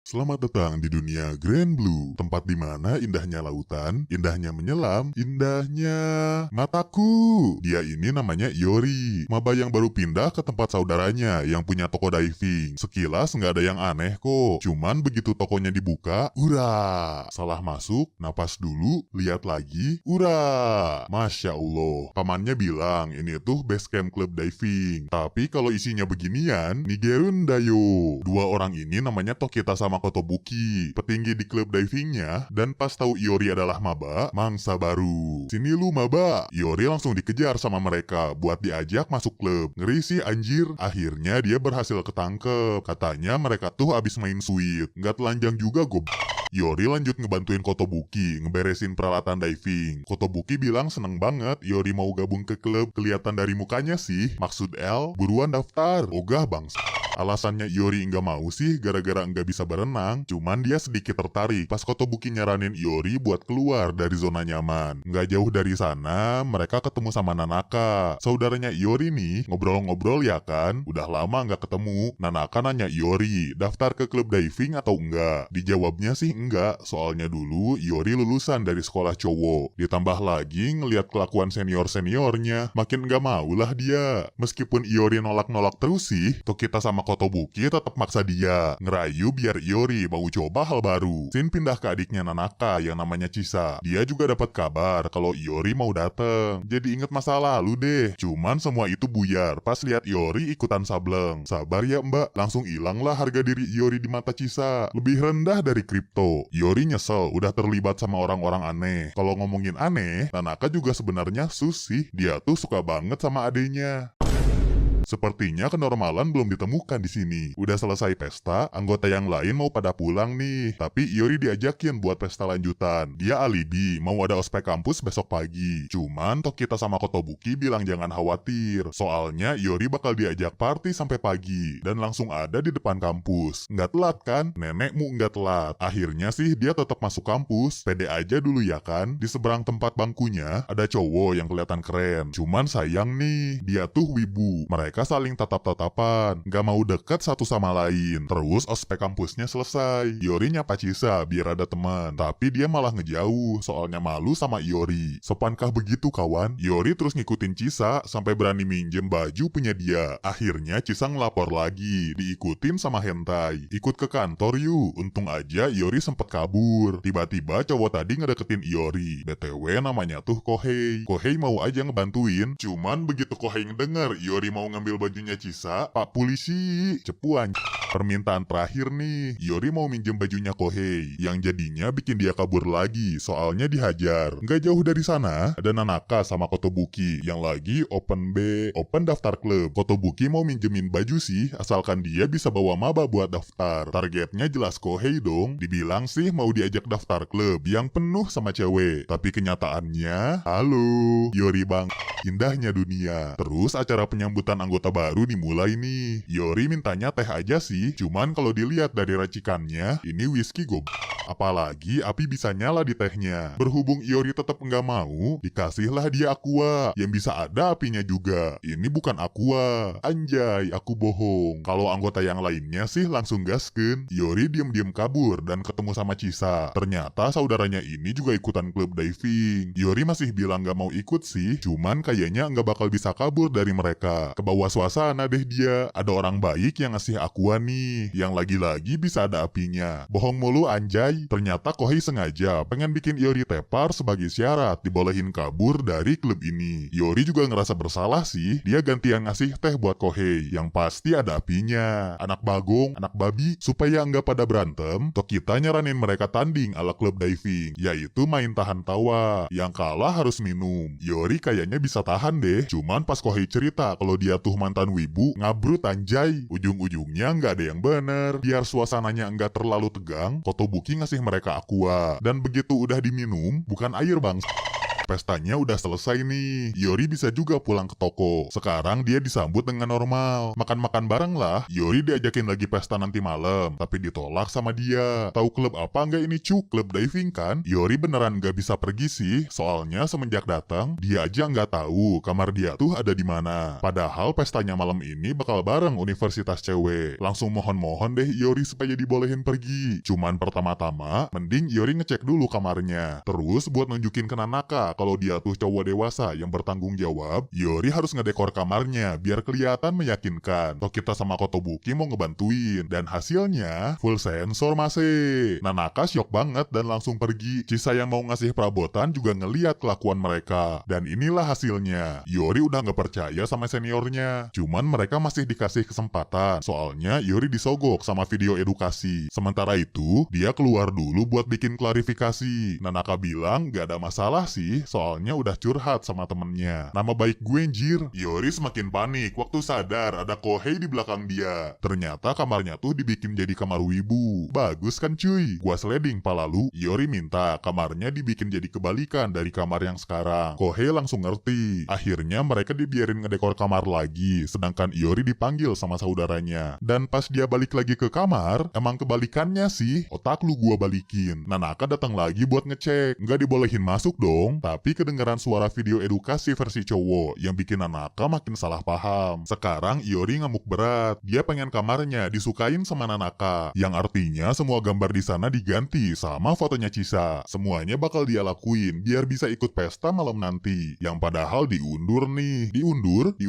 Selamat datang di dunia Grand Blue, tempat di mana indahnya lautan, indahnya menyelam, indahnya mataku. Dia ini namanya Iori, maba yang baru pindah ke tempat saudaranya yang punya toko diving. Sekilas nggak ada yang aneh kok, cuman begitu tokonya dibuka, ura, salah masuk, napas dulu, lihat lagi, ura. Masya Allah, pamannya bilang ini tuh base camp club diving. Tapi kalau isinya beginian, Nigerun Dayo. Dua orang ini namanya Tokita sama Kotobuki, petinggi di klub divingnya, dan pas tahu Iori adalah maba, mangsa baru. Sini lu maba. Iori langsung dikejar sama mereka buat diajak masuk klub. Ngeri sih anjir. Akhirnya dia berhasil ketangkep. Katanya mereka tuh abis main sweet. Nggak telanjang juga gob. Iori lanjut ngebantuin Kotobuki ngeberesin peralatan diving. Kotobuki bilang seneng banget Iori mau gabung ke klub. Kelihatan dari mukanya sih. Maksud L, buruan daftar. Ogah bang. Alasannya Iori nggak mau sih gara-gara nggak bisa berenang. Cuman dia sedikit tertarik pas Kotobuki nyaranin Iori buat keluar dari zona nyaman. Nggak jauh dari sana, mereka ketemu sama Nanaka. Saudaranya Iori nih, ngobrol-ngobrol ya kan. Udah lama nggak ketemu. Nanaka nanya Iori, daftar ke klub diving atau enggak? Dijawabnya sih enggak, soalnya dulu Iori lulusan dari sekolah cowok. Ditambah lagi ngeliat kelakuan senior-seniornya, makin nggak maulah dia. Meskipun Iori nolak-nolak terus sih, Tokita sama Kotobuki tetap maksa dia, ngerayu biar Iori mau coba hal baru. Shin pindah ke adiknya Nanaka yang namanya Chisa. Dia juga dapat kabar kalau Iori mau dateng. Jadi inget masa lalu deh. Cuman semua itu buyar pas lihat Iori ikutan sableng. Sabar ya mbak, langsung hilanglah harga diri Iori di mata Chisa. Lebih rendah dari kripto. Iori nyesel udah terlibat sama orang-orang aneh. Kalau ngomongin aneh, Nanaka juga sebenarnya sus sih. Dia tuh suka banget sama adenya. Sepertinya kenormalan belum ditemukan di sini. Udah selesai pesta, anggota yang lain mau pada pulang nih. Tapi Iori diajakin buat pesta lanjutan. Dia alibi, mau ada ospek kampus besok pagi. Cuman Tokita sama Kotobuki bilang jangan khawatir. Soalnya Iori bakal diajak party sampai pagi. Dan langsung ada di depan kampus. Nggak telat kan? Nenekmu nggak telat. Akhirnya sih dia tetap masuk kampus. Pede aja dulu ya kan? Di seberang tempat bangkunya, ada cowok yang kelihatan keren. Cuman sayang nih, dia tuh wibu. Mereka saling tatap-tatapan, gak mau deket satu sama lain. Terus ospek kampusnya selesai. Iori nyapa Chisa biar ada teman, tapi dia malah ngejauh, soalnya malu sama Iori. Sopankah begitu kawan? Iori terus ngikutin Chisa sampai berani minjem baju punya dia. Akhirnya Chisa ngelapor lagi, diikutin sama Hentai. Ikut ke kantor yuk. Untung aja Iori sempet kabur. Tiba-tiba cowok tadi ngedeketin Iori. BTW namanya tuh Kohei. Kohei mau aja ngebantuin, cuman begitu Kohei ngedenger Iori mau ngambil bajunya Chisa, Pak Polisi, cepuan. Permintaan terakhir nih, Iori mau minjem bajunya Kohei, yang jadinya bikin dia kabur lagi, soalnya dihajar. Nggak jauh dari sana, ada Nanaka sama Kotobuki, yang lagi open daftar klub. Kotobuki mau minjemin baju sih, asalkan dia bisa bawa maba buat daftar. Targetnya jelas Kohei dong, dibilang sih mau diajak daftar klub, yang penuh sama cewek. Tapi kenyataannya, halo, Iori bang, indahnya dunia. Terus acara penyambutan anggota baru dimulai nih. Iori mintanya teh aja sih, cuman kalau dilihat dari racikannya, ini whisky gob. Apalagi api bisa nyala di tehnya. Berhubung Iori tetap nggak mau, dikasihlah dia aqua, yang bisa ada apinya juga. Ini bukan aqua. Anjay, aku bohong. Kalau anggota yang lainnya sih langsung gasken. Iori diem-diem kabur dan ketemu sama Chisa. Ternyata saudaranya ini juga ikutan klub diving. Iori masih bilang nggak mau ikut sih, cuman kayaknya nggak bakal bisa kabur dari mereka. Kebawa suasana deh dia. Ada orang baik yang ngasih aqua nih, yang lagi-lagi bisa ada apinya. Bohong mulu anjay. Ternyata Kohei sengaja pengen bikin Iori tepar sebagai syarat dibolehin kabur dari klub ini. Iori juga ngerasa bersalah sih. Dia gantian ngasih teh buat Kohei, yang pasti ada apinya. Anak bagong, anak babi. Supaya nggak pada berantem, Tokita nyaranin mereka tanding ala klub diving, yaitu main tahan tawa. Yang kalah harus minum. Iori kayaknya bisa tahan deh. Cuman pas Kohei cerita kalau dia tuh mantan wibu, ngabrut anjay. Ujung-ujungnya nggak ada yang bener. Biar suasananya nggak terlalu tegang, Kotobuki ngasih mereka aqua. Dan begitu udah diminum, bukan air bang, pestanya udah selesai nih. Yori bisa juga pulang ke toko. Sekarang dia disambut dengan normal. Makan-makan bareng lah. Yori diajakin lagi pesta nanti malam, tapi ditolak sama dia. Tahu klub apa nggak ini Cuk? Klub diving kan? Yori beneran nggak bisa pergi sih. Soalnya semenjak datang, dia aja nggak tahu kamar dia tuh ada di mana. Padahal pestanya malam ini bakal bareng universitas cewek. Langsung mohon-mohon deh Yori supaya dibolehin pergi. Cuman pertama-tama, mending Yori ngecek dulu kamarnya. Terus buat nunjukin ke Nanaka kalau dia tuh cowok dewasa yang bertanggung jawab, Yori harus ngedekor kamarnya biar kelihatan meyakinkan. Toh kita sama Kotobuki mau ngebantuin. Dan hasilnya, full sensor masih. Nanaka syok banget dan langsung pergi. Chisa yang mau ngasih perabotan juga ngeliat kelakuan mereka. Dan inilah hasilnya. Yori udah nggak percaya sama seniornya. Cuman mereka masih dikasih kesempatan. Soalnya Yori disogok sama video edukasi. Sementara itu, dia keluar dulu buat bikin klarifikasi. Nanaka bilang gak ada masalah sih, soalnya udah curhat sama temennya. Nama baik gue anjir. Yori semakin panik waktu sadar ada Kohei di belakang dia. Ternyata kamarnya tuh dibikin jadi kamar wibu. Bagus kan cuy? Gua sliding lalu, Yori minta kamarnya dibikin jadi kebalikan dari kamar yang sekarang. Kohei langsung ngerti. Akhirnya mereka dibiarin ngedekor kamar lagi, sedangkan Yori dipanggil sama saudaranya. Dan pas dia balik lagi ke kamar, emang kebalikannya sih. Otak lu gua balikin. Nanaka datang lagi buat ngecek. Nggak dibolehin masuk dong. Tapi kedengeran suara video edukasi versi cowok yang bikin Nanaka makin salah paham. Sekarang Yori ngamuk berat. Dia pengen kamarnya disukain sama Nanaka. Yang artinya semua gambar di sana diganti sama fotonya Chisa. Semuanya bakal dia lakuin biar bisa ikut pesta malam nanti. Yang padahal diundur nih. Diundur.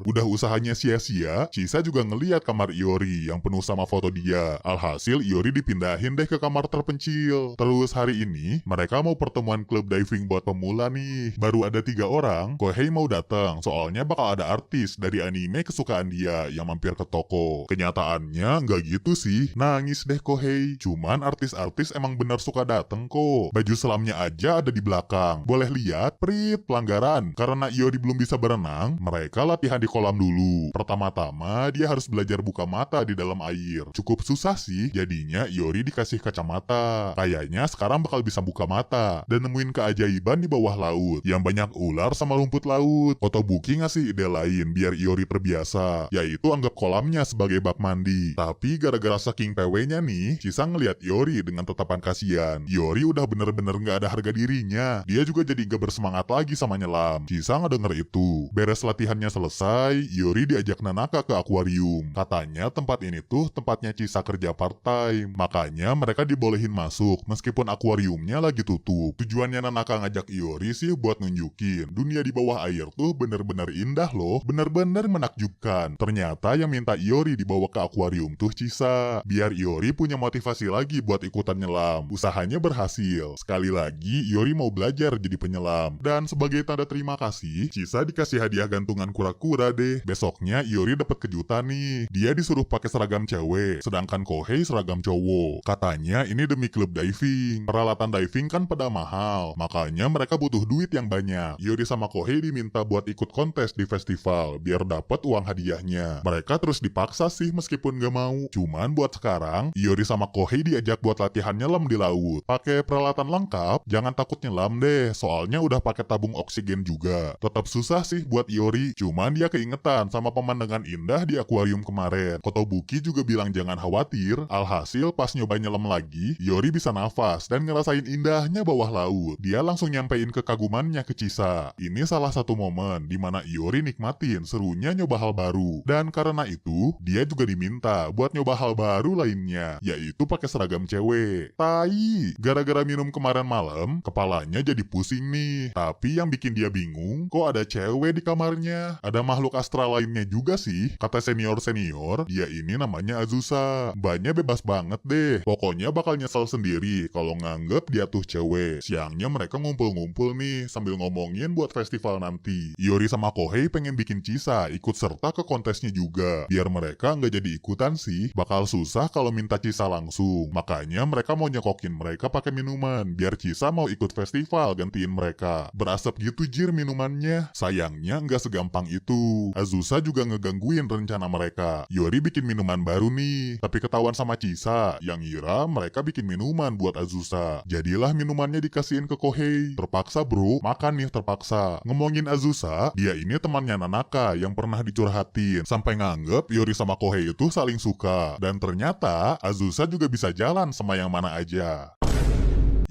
Udah usahanya sia-sia, Chisa juga ngeliat kamar Iori yang penuh sama foto dia. Alhasil Iori dipindahin deh ke kamar terpencil. Terus hari ini, mereka mau pertemuan klub diving buat pemula nih. Baru ada 3 orang, Kohei mau datang. Soalnya bakal ada artis dari anime kesukaan dia yang mampir ke toko. Kenyataannya nggak gitu sih. Nangis deh Kohei. Cuman artis-artis emang bener suka dateng kok. Baju selamnya aja ada di belakang. Boleh lihat, prit, pelanggaran. Karena Iori belum bisa berenang, mereka latihan di kolam dulu. Pertama-tama, dia harus belajar buka mata di dalam air. Cukup susah sih, jadinya Iori dikasih kacamata. Kayaknya sekarang bakal bisa buka mata dan nemuin keajaiban di bawah laut yang banyak ular sama rumput laut. Kotobuki ngasih ide lain biar Iori terbiasa, yaitu anggap kolamnya sebagai bak mandi. Tapi gara-gara saking pewenya nih, Chisa ngeliat Iori dengan tatapan kasihan. Iori udah bener-bener gak ada harga dirinya. Dia juga jadi gak bersemangat lagi sama nyelam. Chisa ngedenger itu. Beres latihannya selesai, Iori diajak Nanaka ke akuarium. Katanya tempat ini tuh tempatnya Chisa kerja part-time. Makanya mereka dibolehin masuk meskipun akuariumnya lagi tutup. Tujuannya Nanaka ngajak Iori sih buat nunjukin dunia di bawah air tuh bener-bener indah loh. Bener-bener menakjubkan. Ternyata yang minta Iori dibawa ke akuarium tuh Chisa. Biar Iori punya motivasi lagi buat ikutan nyelam. Usahanya berhasil. Sekali lagi Iori mau belajar jadi penyelam. Dan sebagai tanda terima kasih, Chisa dikasih hadiah gantungan kura-kura deh. Besoknya Iori dapat kejutan nih. Dia disuruh pakai seragam cewek, sedangkan Kohei seragam cowok. Katanya ini demi klub diving. Peralatan diving kan pada mahal, makanya mereka butuh duit yang banyak. Iori sama Kohei diminta buat ikut kontes di festival biar dapat uang hadiahnya. Mereka terus dipaksa sih meskipun gak mau. Cuman buat sekarang, Iori sama Kohei diajak buat latihan nyelam di laut. Pakai peralatan lengkap, jangan takut nyelam deh, soalnya udah pakai tabung oksigen juga. Tetap susah sih buat Iori, cuman dia keingetan sama pemandangan indah di akuarium kemarin. Kotobuki juga bilang jangan khawatir. Alhasil pas nyoba nyelam lagi, Iori bisa nafas dan ngerasain indahnya bawah laut. Dia langsung nyampein kekagumannya ke Chisa. Ini salah satu momen dimana Iori nikmatin serunya nyoba hal baru. Dan karena itu, dia juga diminta buat nyoba hal baru lainnya, yaitu pakai seragam cewek. Tai, gara-gara minum kemarin malam, kepalanya jadi pusing nih. Tapi yang bikin dia bingung, kok ada cewek di kamarnya? Ada makhluk astral lainnya juga sih. Kata senior-senior, dia ini namanya Azusa. Mbaknya bebas banget deh. Pokoknya bakal nyesel sendiri kalau nganggep dia tuh cewek. Siangnya mereka ngumpul-ngumpul nih sambil ngomongin buat festival nanti. Iori sama Kohei pengen bikin Chisa ikut serta ke kontesnya juga. Biar mereka nggak jadi ikutan sih. Bakal susah kalau minta Chisa langsung. Makanya mereka mau nyekokin mereka pakai minuman. Biar Chisa mau ikut festival gantiin mereka. Berasap gitu jir minumannya. Sayangnya nggak segampang itu. Azusa juga ngegangguin rencana mereka. Iori bikin minuman baru nih. Tapi ketahuan sama Chisa yang ngira mereka bikin minuman buat Azusa. Jadilah minumannya dikasihin ke Kohei. Terpaksa bro, makan nih terpaksa. Ngomongin Azusa, dia ini temannya Nanaka yang pernah dicurhatin. Sampai nganggep Yori sama Kohei itu saling suka. Dan ternyata Azusa juga bisa jalan sama yang mana aja.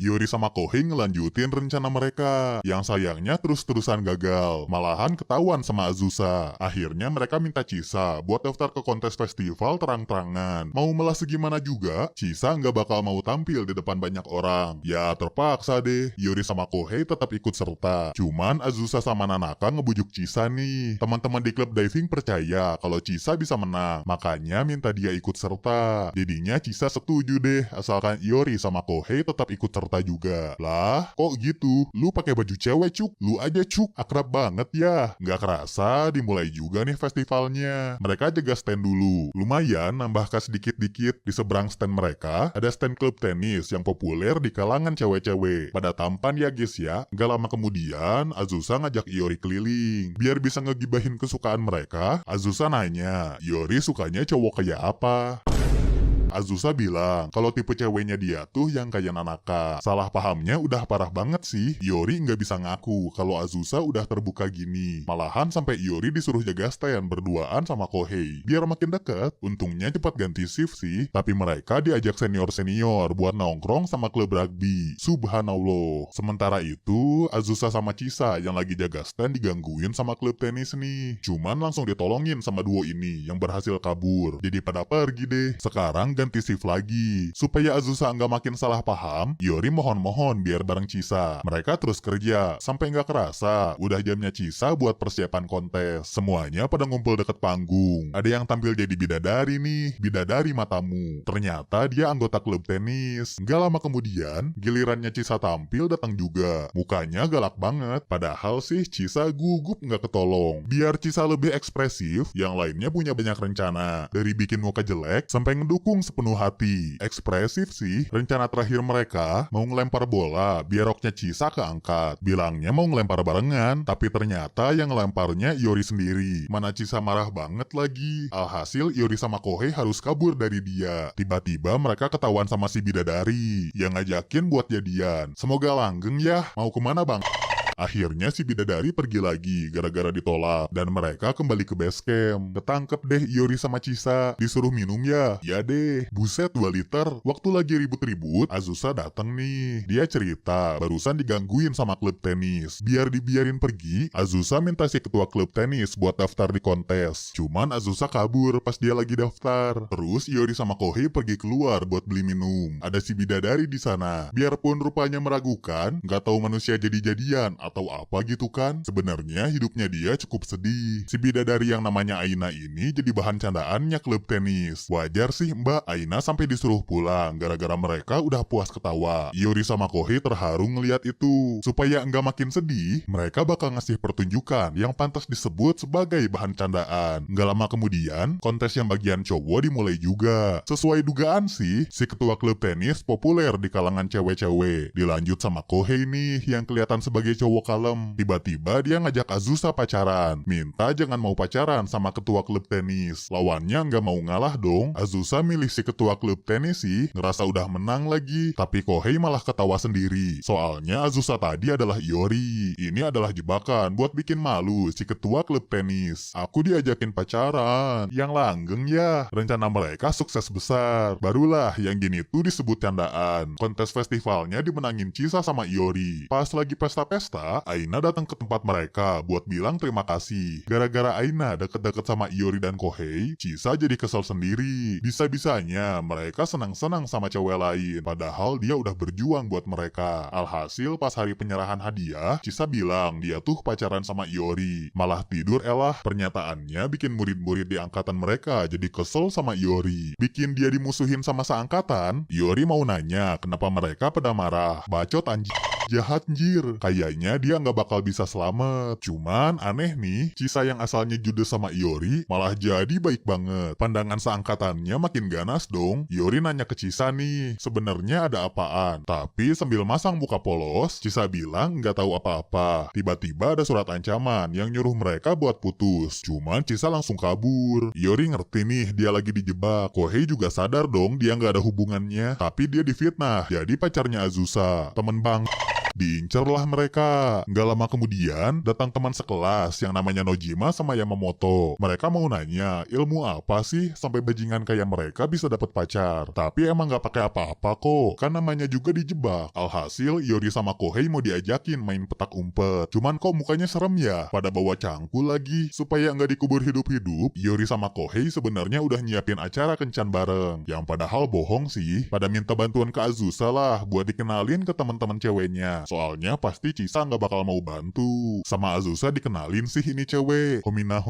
Yori sama Kohei ngelanjutin rencana mereka. Yang sayangnya terus-terusan gagal. Malahan ketahuan sama Azusa. Akhirnya mereka minta Chisa buat daftar ke kontes festival terang-terangan. Mau melas segimana juga, Chisa nggak bakal mau tampil di depan banyak orang. Ya terpaksa deh, Yori sama Kohei tetap ikut serta. Cuman Azusa sama Nanaka ngebujuk Chisa nih. Teman-teman di klub diving percaya kalau Chisa bisa menang. Makanya minta dia ikut serta. Jadinya Chisa setuju deh, asalkan Yori sama Kohei tetap ikut serta juga. Lah, kok gitu? Lu pakai baju cewek, Cuk. Lu aja, Cuk. Akrab banget ya. Nggak kerasa, dimulai juga nih festivalnya. Mereka jaga stand dulu. Lumayan, nambah kas dikit-dikit. Di seberang stand mereka, ada stand klub tenis yang populer di kalangan cewek-cewek. Pada tampan ya guys ya. Nggak lama kemudian, Azusa ngajak Iori keliling. Biar bisa ngegibahin kesukaan mereka, Azusa nanya, Iori sukanya cowok kayak apa? Azusa bilang kalau tipe ceweknya dia tuh yang kayak Nanaka. Salah pahamnya udah parah banget sih. Iori nggak bisa ngaku kalau Azusa udah terbuka gini. Malahan sampai Iori disuruh jaga stand berduaan sama Kohei. Biar makin deket. Untungnya cepat ganti shift sih. Tapi mereka diajak senior-senior buat nongkrong sama klub rugby. Subhanallah. Sementara itu, Azusa sama Chisa yang lagi jaga stand digangguin sama klub tenis nih. Cuman langsung ditolongin sama duo ini yang berhasil kabur. Jadi pada pergi deh. Sekarang ganti shift lagi. Supaya Azusa nggak makin salah paham, Iori mohon-mohon biar bareng Chisa. Mereka terus kerja, sampai nggak kerasa. Udah jamnya Chisa buat persiapan kontes. Semuanya pada ngumpul deket panggung. Ada yang tampil jadi bidadari nih, bidadari matamu. Ternyata dia anggota klub tenis. Nggak lama kemudian, gilirannya Chisa tampil datang juga. Mukanya galak banget. Padahal sih Chisa gugup nggak ketolong. Biar Chisa lebih ekspresif, yang lainnya punya banyak rencana. Dari bikin muka jelek, sampai ngedukung sepenuh hati. Ekspresif sih. Rencana terakhir mereka mau ngelempar bola biar roknya Chisa keangkat. Bilangnya mau ngelempar barengan, tapi ternyata yang ngelemparnya Iori sendiri. Mana Chisa marah banget lagi. Alhasil Iori sama Kohei harus kabur dari dia. Tiba-tiba mereka ketahuan sama si bidadari yang ngajakin buat jadian. Semoga langgeng ya. Mau kemana bang? Akhirnya si bidadari pergi lagi gara-gara ditolak. Dan mereka kembali ke base camp. Ketangkep deh Iori sama Chisa. Disuruh minum ya? Ya deh. Buset 2 liter. Waktu lagi ribut-ribut, Azusa dateng nih. Dia cerita barusan digangguin sama klub tenis. Biar dibiarin pergi, Azusa minta si ketua klub tenis buat daftar di kontes. Cuman Azusa kabur pas dia lagi daftar. Terus Iori sama Kohei pergi keluar buat beli minum. Ada si bidadari di sana. Biarpun rupanya meragukan, nggak tahu manusia jadi-jadian atau apa gitu kan. Sebenarnya hidupnya dia cukup sedih. Si bidadari yang namanya Aina ini jadi bahan candaannya klub tenis. Wajar sih Mbak Aina sampai disuruh pulang gara-gara mereka udah puas ketawa. Iori sama Kohei terharu ngeliat itu. Supaya enggak makin sedih, mereka bakal ngasih pertunjukan yang pantas disebut sebagai bahan candaan. Nggak lama kemudian, kontes yang bagian cowok dimulai juga. Sesuai dugaan sih, si ketua klub tenis populer di kalangan cewek-cewek. Dilanjut sama Kohei nih yang kelihatan sebagai cowok kalem. Tiba-tiba dia ngajak Azusa pacaran. Minta jangan mau pacaran sama ketua klub tenis. Lawannya nggak mau ngalah dong. Azusa milih si ketua klub tenis sih. Ngerasa udah menang lagi. Tapi Kohei malah ketawa sendiri. Soalnya Azusa tadi adalah Iori. Ini adalah jebakan buat bikin malu si ketua klub tenis. Aku diajakin pacaran. Yang langgeng ya. Rencana mereka sukses besar. Barulah yang gini tuh disebut candaan. Kontes festivalnya dimenangin Chisa sama Iori. Pas lagi pesta-pesta, Aina datang ke tempat mereka buat bilang terima kasih. Gara-gara Aina deket-deket sama Iori dan Kohei, Chisa jadi kesel sendiri. Bisa-bisanya mereka senang-senang sama cewek lain, padahal dia udah berjuang buat mereka. Alhasil pas hari penyerahan hadiah, Chisa bilang dia tuh pacaran sama Iori. Malah tidur elah. Pernyataannya bikin murid-murid di angkatan mereka jadi kesel sama Iori. Bikin dia dimusuhin sama seangkatan. Iori mau nanya kenapa mereka pada marah. Bacot anjing. Jahat njir, kayaknya dia nggak bakal bisa selamat. Cuman aneh nih, Chisa yang asalnya judes sama Iori malah jadi baik banget. Pandangan seangkatannya makin ganas dong. Iori nanya ke Chisa nih, sebenarnya ada apaan? Tapi sambil masang muka polos, Chisa bilang nggak tahu apa-apa. Tiba-tiba ada surat ancaman yang nyuruh mereka buat putus. Cuman Chisa langsung kabur. Iori ngerti nih dia lagi dijebak. Kohei juga sadar dong dia nggak ada hubungannya. Tapi dia difitnah jadi pacarnya Azusa. Temen bang. Diincerlah mereka. Nggak lama kemudian, datang teman sekelas yang namanya Nojima sama Yamamoto. Mereka mau nanya, ilmu apa sih sampai bajingan kayak mereka bisa dapat pacar? Tapi emang nggak pakai apa-apa kok, kan namanya juga dijebak. Alhasil, Iori sama Kohei mau diajakin main petak umpet. Cuman kok mukanya serem ya? Pada bawa cangkul lagi. Supaya nggak dikubur hidup-hidup, Iori sama Kohei sebenarnya udah nyiapin acara kencan bareng. Yang padahal bohong sih. Pada minta bantuan ke Azusa lah, buat dikenalin ke teman-teman ceweknya. Soalnya pasti Chisa nggak bakal mau bantu. Sama Azusa dikenalin sih ini cewek. Homina.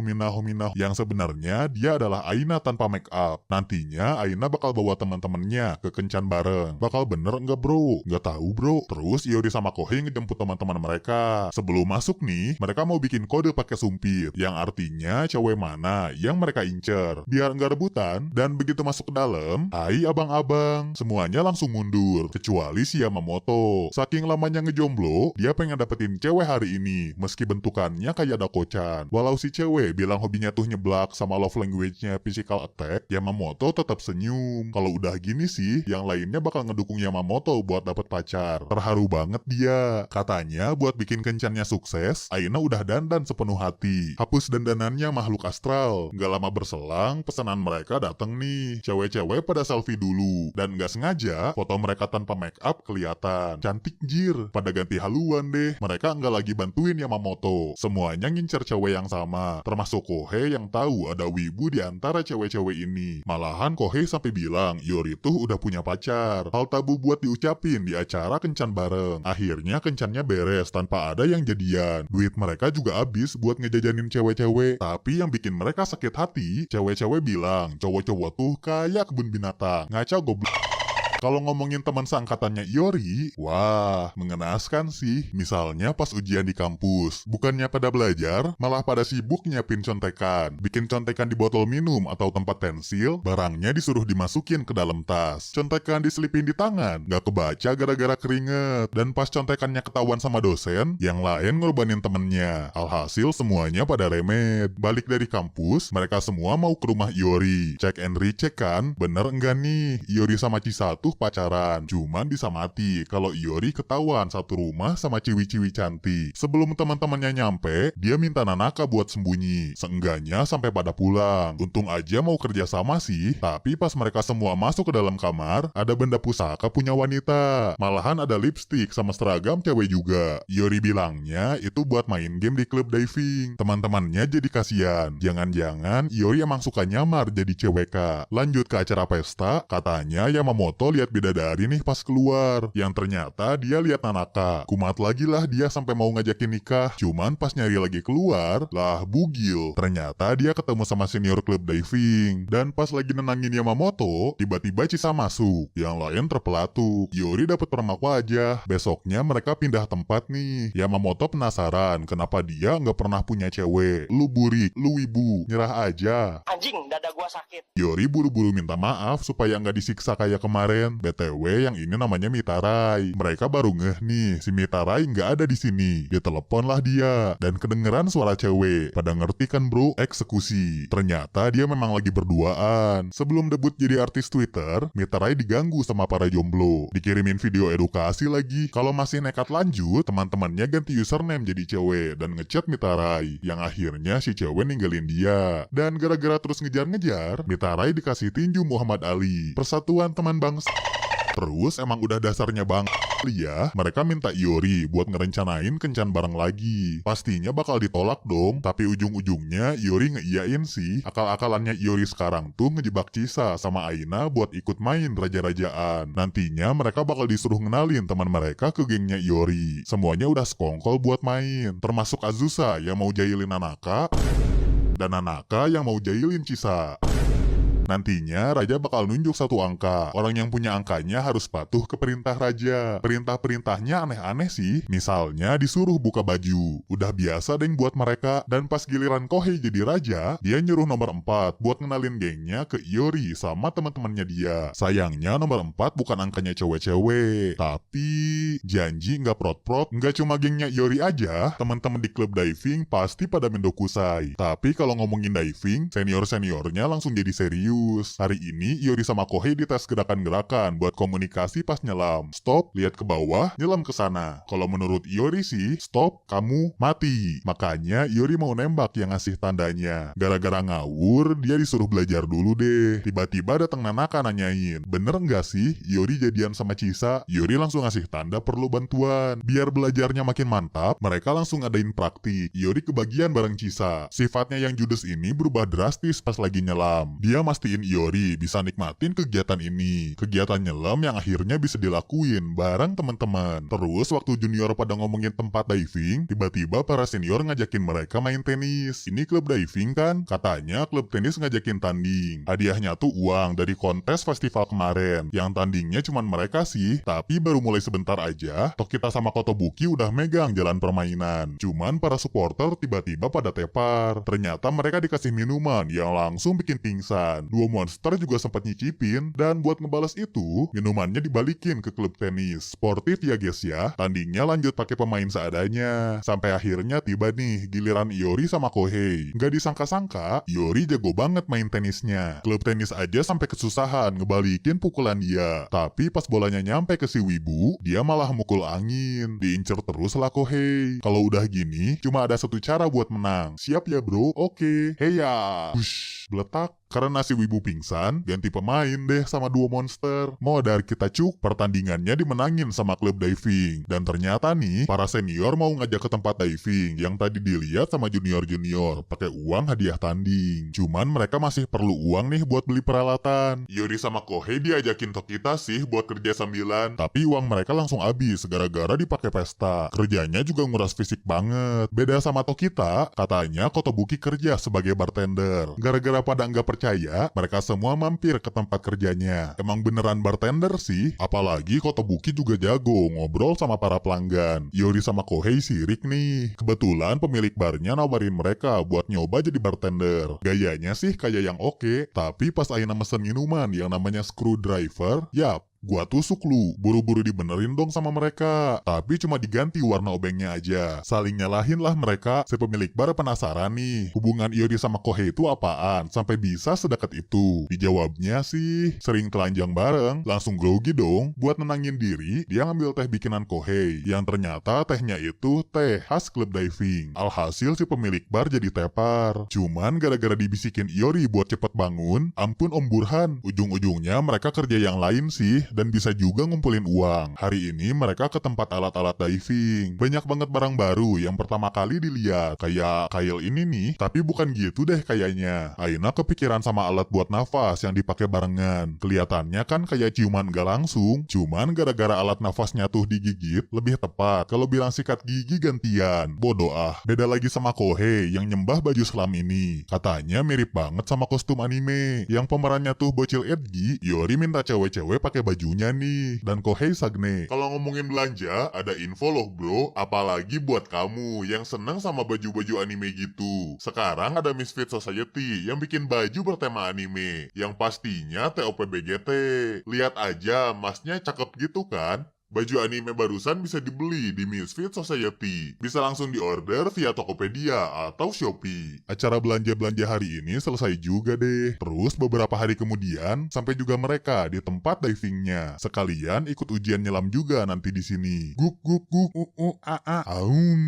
Yang sebenarnya dia adalah Aina tanpa make up. Nantinya Aina bakal bawa teman-temannya ke kencan bareng. Bakal bener nggak bro? Nggak tahu bro. Terus Iori sama Kohei ngejemput teman-teman mereka. Sebelum masuk nih, mereka mau bikin kode pakai sumpit. Yang artinya cewek mana yang mereka incer. Biar nggak rebutan. Dan begitu masuk ke dalam, hai abang-abang. Semuanya langsung mundur. Kecuali si Yamamoto. Saking lamanya ngejomblo, dia pengen dapetin cewek hari ini, meski bentukannya kayak dakocan. Walau si cewek bilang hobinya tuh nyeblak sama love language-nya physical attack, Yamamoto tetap senyum. Kalau udah gini sih, yang lainnya bakal ngedukung Yamamoto buat dapet pacar. Terharu banget dia. Katanya buat bikin kencannya sukses, Aina udah dandan sepenuh hati. Hapus dandanannya makhluk astral. Gak lama berselang, pesanan mereka dateng nih. Cewek-cewek pada selfie dulu. Dan gak sengaja, foto mereka tanpa make up kelihatan. Cantik jir. Pada ganti haluan deh. Mereka nggak lagi bantuin Yamamoto. Semuanya ngincer cewek yang sama. Termasuk Kohei yang tahu ada wibu di antara cewek-cewek ini. Malahan Kohei sampai bilang Iori tuh udah punya pacar. Hal tabu buat diucapin di acara kencan bareng. Akhirnya kencannya beres tanpa ada yang jadian. Duit mereka juga habis buat ngejajanin cewek-cewek. Tapi yang bikin mereka sakit hati, cewek-cewek bilang cowok-cowok tuh kayak kebun binatang. Ngaca goblok. Kalau ngomongin teman seangkatannya Iori, wah, mengenaskan sih. Misalnya pas ujian di kampus, bukannya pada belajar, malah pada sibuk nyiapin contekan. Bikin contekan di botol minum atau tempat pensil, barangnya disuruh dimasukin ke dalam tas. Contekan diselipin di tangan, gak kebaca gara-gara keringet. Dan pas contekannya ketahuan sama dosen, yang lain ngorbanin temennya. Alhasil semuanya pada remet. Balik dari kampus, mereka semua mau ke rumah Iori. Cek and recheck kan, bener enggak nih, Iori sama Chisatu pacaran. Cuman bisa mati kalau Iori ketahuan satu rumah sama ciwi-ciwi cantik. Sebelum teman-temannya nyampe, dia minta Nanaka buat sembunyi. Seenggaknya sampai pada pulang. Untung aja mau kerja sama sih. Tapi pas mereka semua masuk ke dalam kamar, ada benda pusaka punya wanita. Malahan ada lipstick sama seragam cewek juga. Iori bilangnya itu buat main game di klub diving. Teman-temannya jadi kasihan. Jangan-jangan Iori emang suka nyamar jadi cewek kak. Lanjut ke acara pesta, katanya Yamamoto lihat bidadari nih pas keluar. Yang ternyata dia lihat Nanaka. Kumat lagi lah dia sampai mau ngajakin nikah. Cuman pas nyari lagi keluar, lah bugil. Ternyata dia ketemu sama senior klub diving. Dan pas lagi nenangin Yamamoto, tiba-tiba Chisa masuk. Yang lain terpelatuk. Iori dapat permak wajah. Besoknya mereka pindah tempat nih. Yamamoto penasaran kenapa dia nggak pernah punya cewek. Lu burik, lu wibu, nyerah aja. Anjing, dada gua sakit. Iori buru-buru minta maaf supaya nggak disiksa kayak kemarin. BTW yang ini namanya Mitarai. Mereka baru ngeh nih, si Mitarai nggak ada di sini. Ditelepon lah dia dan kedengeran suara cewek. Pada ngerti kan bro, eksekusi. Ternyata dia memang lagi berduaan. Sebelum debut jadi artis Twitter, Mitarai diganggu sama para jomblo. Dikirimin video edukasi lagi. Kalau masih nekat lanjut, teman-temannya ganti username jadi cewek dan ngechat Mitarai. Yang akhirnya si cewek ninggalin dia. Dan gara-gara terus ngejar-ngejar, Mitarai dikasih tinju Muhammad Ali. Persatuan teman bangsa. Terus emang udah dasarnya bang ya, mereka minta Iori buat ngerencanain kencan bareng lagi. Pastinya bakal ditolak dong, tapi ujung-ujungnya Iori ngeiyain sih. Akal-akalannya Iori sekarang tuh ngejebak Chisa sama Aina buat ikut main raja-rajaan. Nantinya mereka bakal disuruh ngenalin teman mereka ke gengnya Iori. Semuanya udah sekongkol buat main, termasuk Azusa yang mau jahilin Nanaka, dan Nanaka yang mau jahilin Chisa. Nantinya raja bakal nunjuk satu angka. Orang yang punya angkanya harus patuh ke perintah raja. Perintah-perintahnya aneh-aneh sih. Misalnya disuruh buka baju. Udah biasa deng buat mereka. Dan pas giliran Kohei jadi raja, dia nyuruh nomor 4 buat ngenalin gengnya ke Iori sama teman-temannya dia. Sayangnya nomor 4 bukan angkanya cewek-cewek. Tapi janji nggak prot-prot, nggak cuma gengnya Iori aja, teman-teman di klub diving pasti pada mendokusai. Tapi kalau ngomongin diving, senior-seniornya langsung jadi serius. Hari ini Iori sama Kohei dites gerakan-gerakan buat komunikasi pas nyelam. Stop, lihat ke bawah, nyelam ke sana. Kalau menurut Iori sih, stop, kamu mati. Makanya Iori mau nembak yang ngasih tandanya. Gara-gara ngawur, dia disuruh belajar dulu deh. Tiba-tiba datang Nanaka nanyain, bener nggak sih Iori jadian sama Chisa? Iori langsung ngasih tanda perlu bantuan. Biar belajarnya makin mantap, mereka langsung ngadain praktik. Iori kebagian bareng Chisa. Sifatnya yang judes ini berubah drastis pas lagi nyelam. Dia mastiin Iori bisa nikmatin kegiatan ini. Kegiatan nyelam yang akhirnya bisa dilakuin bareng teman-teman. Terus waktu junior pada ngomongin tempat diving, tiba-tiba para senior ngajakin mereka main tenis. Ini klub diving kan? Katanya klub tenis ngajakin tanding. Hadiahnya tuh uang dari kontes festival kemarin. Yang tandingnya cuman mereka sih, tapi baru mulai sebentar aja, Tokita sama Kotobuki udah megang jalan permainan. Cuman para supporter tiba-tiba pada tepar. Ternyata mereka dikasih minuman yang langsung bikin pingsan. Dua monster juga sempat nyicipin, dan buat ngebales itu, minumannya dibalikin ke klub tenis. Sportif ya guys ya, tandingnya lanjut pakai pemain seadanya. Sampai akhirnya tiba nih giliran Iori sama Kohei. Nggak disangka-sangka, Iori jago banget main tenisnya. Klub tenis aja sampai kesusahan ngebalikin pukulan dia. Tapi pas bolanya nyampe ke si Wibu, dia malah mukul angin. Diincer terus lah Kohei. Kalau udah gini, cuma ada satu cara buat menang. Siap ya bro? Oke. Heya. Bush, beletak. Karena si Wibu pingsan, ganti pemain deh sama dua monster. Mau dari kita cuk, pertandingannya dimenangin sama klub diving. Dan ternyata nih, para senior mau ngajak ke tempat diving yang tadi dilihat sama junior-junior, pakai uang hadiah tanding. Cuman mereka masih perlu uang nih buat beli peralatan. Iori sama Kohei diajakin Tokita sih buat kerja sambilan, tapi uang mereka langsung habis gara-gara dipakai pesta. Kerjanya juga nguras fisik banget. Beda sama Tokita, katanya Kotobuki kerja sebagai bartender. Gara-gara pada nggak percaya, mereka semua mampir ke tempat kerjanya. Emang beneran bartender sih, apalagi Kotobuki juga jago ngobrol sama para pelanggan. Iori sama Kohei sirik nih. Kebetulan pemilik barnya nawarin mereka buat nyoba jadi bartender. Gayanya sih kayak yang oke, tapi pas Aina mesen minuman yang namanya screwdriver, yap, gua tusuk lu, buru-buru dibenerin dong sama mereka. Tapi cuma diganti warna obengnya aja. Saling nyalahin lah mereka. Si pemilik bar penasaran nih, hubungan Iori sama Kohei itu apaan sampai bisa sedekat itu. Dijawabnya sih, sering telanjang bareng. Langsung grogi dong. Buat nenangin diri, dia ngambil teh bikinan Kohei. Yang ternyata tehnya itu teh khas klub diving. Alhasil si pemilik bar jadi tepar. Cuman gara-gara dibisikin Iori buat cepet bangun, ampun Om Burhan, ujung-ujungnya mereka kerja yang lain sih, dan bisa juga ngumpulin uang. Hari ini mereka ke tempat alat-alat diving. Banyak banget barang baru yang pertama kali dilihat. Kayak kail ini nih, tapi bukan gitu deh kayaknya. Aina kepikiran sama alat buat nafas yang dipakai barengan. Kelihatannya kan kayak ciuman gak langsung. Cuman gara-gara alat nafasnya tuh digigit, lebih tepat kalau bilang sikat gigi gantian. Bodoh ah. Beda lagi sama Kohei yang nyembah baju selam ini. Katanya mirip banget sama kostum anime. Yang pemerannya tuh bocil edgy, Iori minta cewek-cewek pakai bajunya nih. Dan Kohei sagne. Kalau ngomongin belanja, ada info loh bro. Apalagi buat kamu yang seneng sama baju-baju anime gitu. Sekarang ada Misfit Society yang bikin baju bertema anime. Yang pastinya TOPBGT. Lihat aja, masnya cakep gitu kan? Baju anime barusan bisa dibeli di Misfit Society. Bisa langsung diorder via Tokopedia atau Shopee. Acara belanja-belanja hari ini selesai juga deh. Terus beberapa hari kemudian, sampai juga mereka di tempat divingnya. Sekalian ikut ujian nyelam juga nanti di sini. Guk guk guk aum.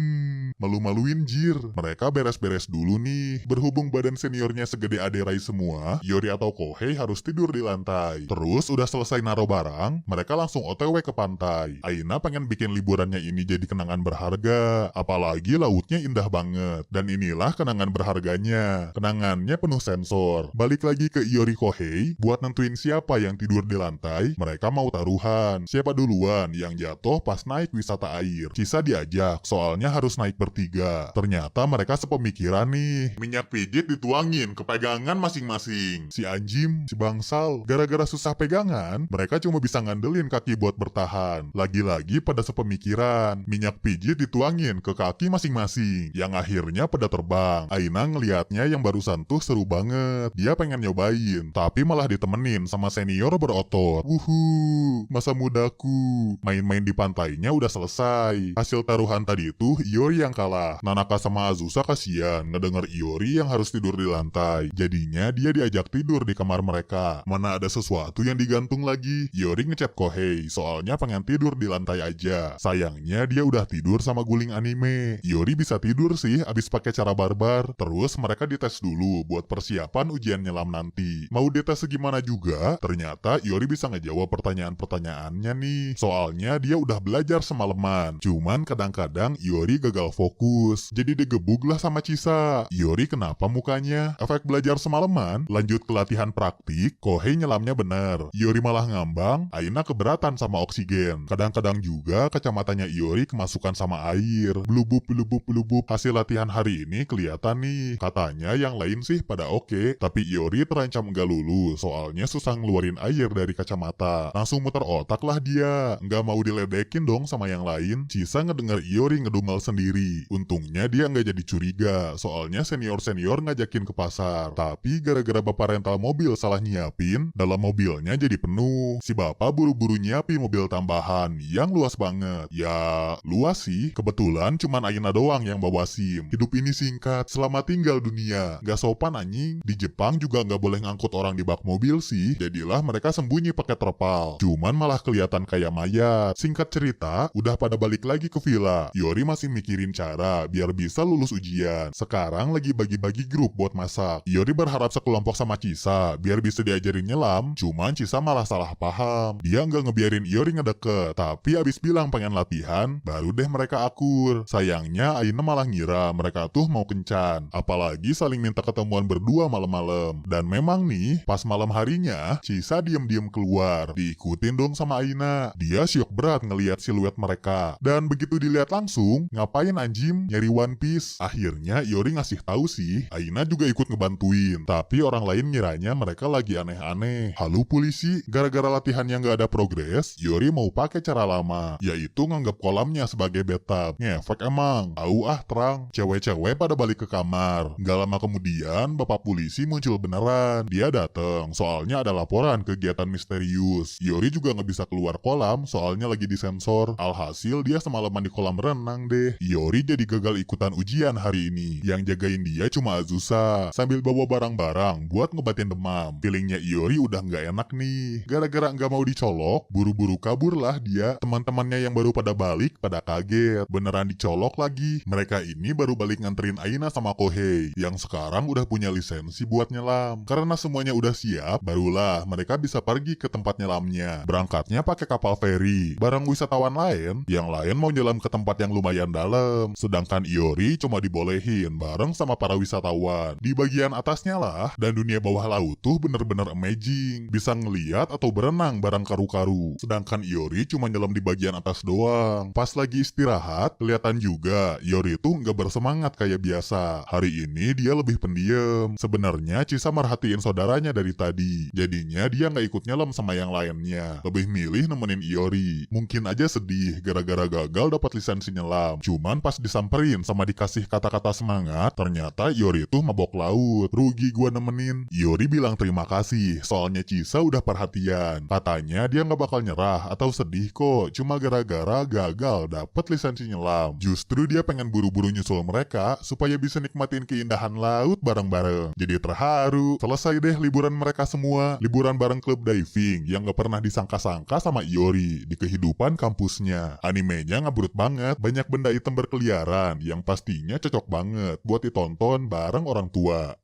Malu-maluin jir. Mereka beres-beres dulu nih. Berhubung badan seniornya segede Ade Rai semua, Iori atau Kohei harus tidur di lantai. Terus udah selesai naro barang, mereka langsung OTW ke pantai. pantai. Aina pengen bikin liburannya ini jadi kenangan berharga. Apalagi lautnya indah banget. Dan inilah kenangan berharganya. Kenangannya penuh sensor. Balik lagi ke Iori Kohei, buat nentuin siapa yang tidur di lantai, mereka mau taruhan. Siapa duluan yang jatuh pas naik wisata air. Cisa diajak, soalnya harus naik bertiga. Ternyata mereka sepemikiran nih. Minyak pijit dituangin ke pegangan masing-masing. Si Anjim, si Bangsal, gara-gara susah pegangan, mereka cuma bisa ngandelin kaki buat bertahan. Lagi-lagi pada sepemikiran. Minyak pijit dituangin ke kaki masing-masing. Yang akhirnya pada terbang. Aina ngelihatnya yang barusan tuh seru banget. Dia pengen nyobain, tapi malah ditemenin sama senior berotot. Wuhu, masa mudaku. Main-main di pantainya udah selesai. Hasil taruhan tadi itu Iori yang kalah. Nanaka sama Azusa kasihan ngedenger Iori yang harus tidur di lantai. Jadinya dia diajak tidur di kamar mereka. Mana ada sesuatu yang digantung lagi. Iori ngechat Kohei, soalnya pengen tidur di lantai aja. Sayangnya dia udah tidur sama guling anime. Iori bisa tidur sih abis pakai cara barbar. Terus mereka dites dulu buat persiapan ujian nyelam nanti. Mau dites segimana juga, ternyata Iori bisa ngejawab pertanyaan-pertanyaannya nih. Soalnya dia udah belajar semalaman. Cuman kadang-kadang Iori gagal fokus. Jadi digebug lah sama Cisa. Iori kenapa mukanya? Efek belajar semalaman, lanjut ke latihan praktik, Kohei nyelamnya bener. Iori malah ngambang, Aina keberatan sama oksigen. Kadang-kadang juga kacamatanya Iori kemasukan sama air. Blubub, blubub, blubub. Hasil latihan hari ini kelihatan nih. Katanya yang lain sih pada oke, tapi Iori terancam nggak lulus, soalnya susah ngeluarin air dari kacamata. Langsung muter otak lah dia. Nggak mau diledekin dong sama yang lain. Cisa ngedenger Iori ngedumel sendiri. Untungnya dia nggak jadi curiga, soalnya senior-senior ngajakin ke pasar. Tapi gara-gara bapak rental mobil salah nyiapin, dalam mobilnya jadi penuh. Si bapak buru-buru nyiapin mobil tambahan yang luas banget. Ya, luas sih. Kebetulan cuman Aina doang yang bawa SIM. Hidup ini singkat, selamat tinggal dunia. Gak sopan anjing. Di Jepang juga gak boleh ngangkut orang di bak mobil sih. Jadilah mereka sembunyi pakai terpal. Cuman malah kelihatan kayak mayat. Singkat cerita, udah pada balik lagi ke villa. Iori masih mikirin cara biar bisa lulus ujian. Sekarang lagi bagi-bagi grup buat masak. Iori berharap sekelompok sama Cisa biar bisa diajarin nyelam. Cuman Cisa malah salah paham. Dia nggak ngebiarin Iori ngedeket. Tapi abis bilang pengen latihan, baru deh mereka akur. Sayangnya Aina malah ngira mereka tuh mau kencan. Apalagi saling minta ketemuan berdua malam-malam. Dan memang nih, pas malam harinya, Cisa diem-diem keluar. Diikutin dong sama Aina. Dia syok berat ngelihat siluet mereka. Dan begitu dilihat langsung, ngapain anjim nyari One Piece? Akhirnya Iori ngasih tahu sih, Aina juga ikut ngebantuin. Tapi orang lain ngiranya mereka lagi aneh-aneh. Halo polisi, gara-gara latihan yang gak ada progres, Iori mau pakai cara lama, yaitu nganggap kolamnya sebagai bathtub. Ngefek emang. Tahu ah terang. Cewek-cewek pada balik ke kamar. Gak lama kemudian, bapak polisi muncul beneran. Dia dateng, soalnya ada laporan kegiatan misterius. Iori juga nggak bisa keluar kolam, soalnya lagi disensor. Alhasil dia semalaman di kolam renang deh. Iori jadi gagal ikutan ujian hari ini. Yang jagain dia cuma Azusa, sambil bawa barang-barang buat ngebatin demam. Feelingnya Iori udah nggak enak nih. Gara-gara nggak mau dicolok, buru-buru kabur lah dia. Teman-temannya yang baru pada balik, pada kaget. Beneran dicolok lagi. Mereka ini baru balik nganterin Aina sama Kohei, yang sekarang udah punya lisensi buat nyelam. Karena semuanya udah siap, barulah mereka bisa pergi ke tempat nyelamnya. Berangkatnya pakai kapal feri. Bareng wisatawan lain, yang lain mau nyelam ke tempat yang lumayan dalam. Sedangkan Iori cuma dibolehin bareng sama para wisatawan. Di bagian atasnya lah, dan dunia bawah laut tuh bener-bener amazing. Bisa ngeliat atau berenang bareng karu-karu. Sedangkan Iori cuma nyelam di bagian atas doang. Pas lagi istirahat, kelihatan juga Iori tuh nggak bersemangat kayak biasa. Hari ini dia lebih pendiam. Sebenarnya Cisa merhatiin saudaranya dari tadi. Jadinya dia nggak ikut nyelam sama yang lainnya. Lebih milih nemenin Iori. Mungkin aja sedih gara-gara gagal dapat lisensi nyelam. Cuman pas disamperin sama dikasih kata-kata semangat, ternyata Iori tuh mabok laut. Rugi gua nemenin. Iori bilang terima kasih, soalnya Cisa udah perhatian. Katanya dia nggak bakal nyerah atau sedih kok, cuma gara-gara gagal dapet lisensi nyelam. Justru dia pengen buru-buru nyusul mereka supaya bisa nikmatin keindahan laut bareng-bareng. Jadi terharu. Selesai deh liburan mereka semua. Liburan bareng klub diving yang gak pernah disangka-sangka sama Iori di kehidupan kampusnya. Animenya ngabrut banget, banyak benda hitam berkeliaran yang pastinya cocok banget buat ditonton bareng orang tua.